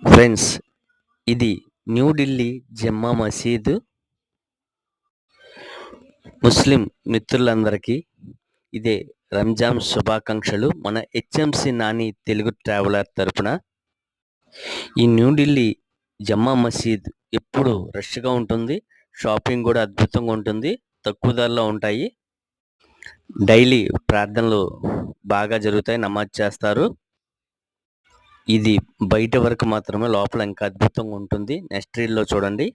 Friends, ఇది న్యూఢిల్లీ జమ్మా మసీదు. ముస్లిం మిత్రులందరికీ ఇదే రంజాన్ శుభాకాంక్షలు. మన హెచ్ఎంసి నాని తెలుగు ట్రావెలర్ తరపున. ఈ న్యూఢిల్లీ జమ్మా మసీద్ ఎప్పుడు రష్గా ఉంటుంది. షాపింగ్ కూడా అద్భుతంగా ఉంటుంది. తక్కువ ధరలో ఉంటాయి. డైలీ ప్రార్థనలు బాగా జరుగుతాయి. నమాజ్ చేస్తారు. ఇది బయట వరకు మాత్రమే, లోపల ఇంకా అద్భుతంగా ఉంటుంది. నెక్స్ట్ రీల్లో చూడండి.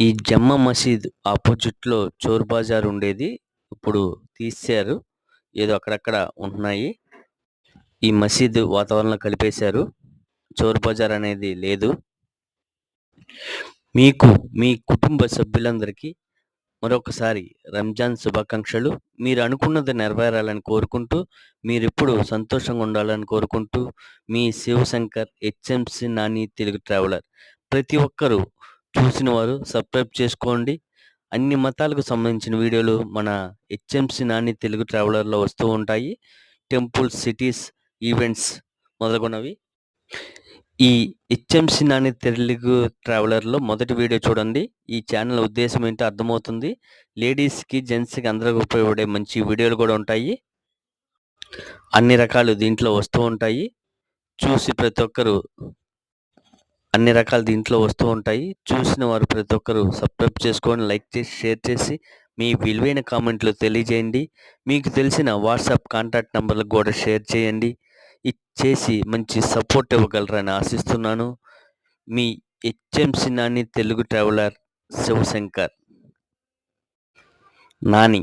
ఈ జమ్మా మసీద్ ఆపోజిట్లో చోర్ బజార్ ఉండేది. ఇప్పుడు తీశారు. ఏదో అక్కడక్కడ ఉంటున్నాయి. ఈ మసీదు వాతావరణంలో కలిపేశారు. చోర్ బజార్ అనేది లేదు. మీకు మీ కుటుంబ సభ్యులందరికీ మరొకసారి రంజాన్ శుభాకాంక్షలు. మీరు అనుకున్నది నెరవేరాలని కోరుకుంటూ, మీరెప్పుడు సంతోషంగా ఉండాలని కోరుకుంటూ, మీ శివశంకర్ హెచ్ఎంసి నాని తెలుగు ట్రావెలర్. ప్రతి ఒక్కరూ చూసిన వారు సబ్స్క్రైబ్ చేసుకోండి. అన్ని మతాలకు సంబంధించిన వీడియోలు మన హెచ్ఎంసి నాని తెలుగు ట్రావెలర్లో వస్తూ ఉంటాయి. టెంపుల్స్, సిటీస్, ఈవెంట్స్ మొదలగునవి. ఈ హెచ్ఎంసి నాని తెలుగు ట్రావెలర్లో మొదటి వీడియో చూడండి. ఈ ఛానల్ ఉద్దేశం ఏంటో అర్థమవుతుంది. లేడీస్కి, జెంట్స్కి అందరికి ఉపయోగపడే మంచి వీడియోలు కూడా ఉంటాయి. అన్ని రకాలు దీంట్లో వస్తూ ఉంటాయి. చూసి ప్రతి ఒక్కరు అన్ని రకాలు దీంట్లో వస్తూ ఉంటాయి. చూసిన వారు ప్రతి ఒక్కరు సబ్స్క్రైబ్ చేసుకొని, లైక్ చేసి, షేర్ చేసి, మీ విలువైన కామెంట్లు తెలియజేయండి. మీకు తెలిసిన వాట్సాప్ కాంటాక్ట్ నెంబర్లకు కూడా షేర్ చేయండి. ఇచ్చేసి మంచి సపోర్ట్ ఇవ్వగలరని ఆశిస్తున్నాను. మీ హెచ్ఎంసి నాని తెలుగు ట్రావెలర్ శివశంకర్ నాని.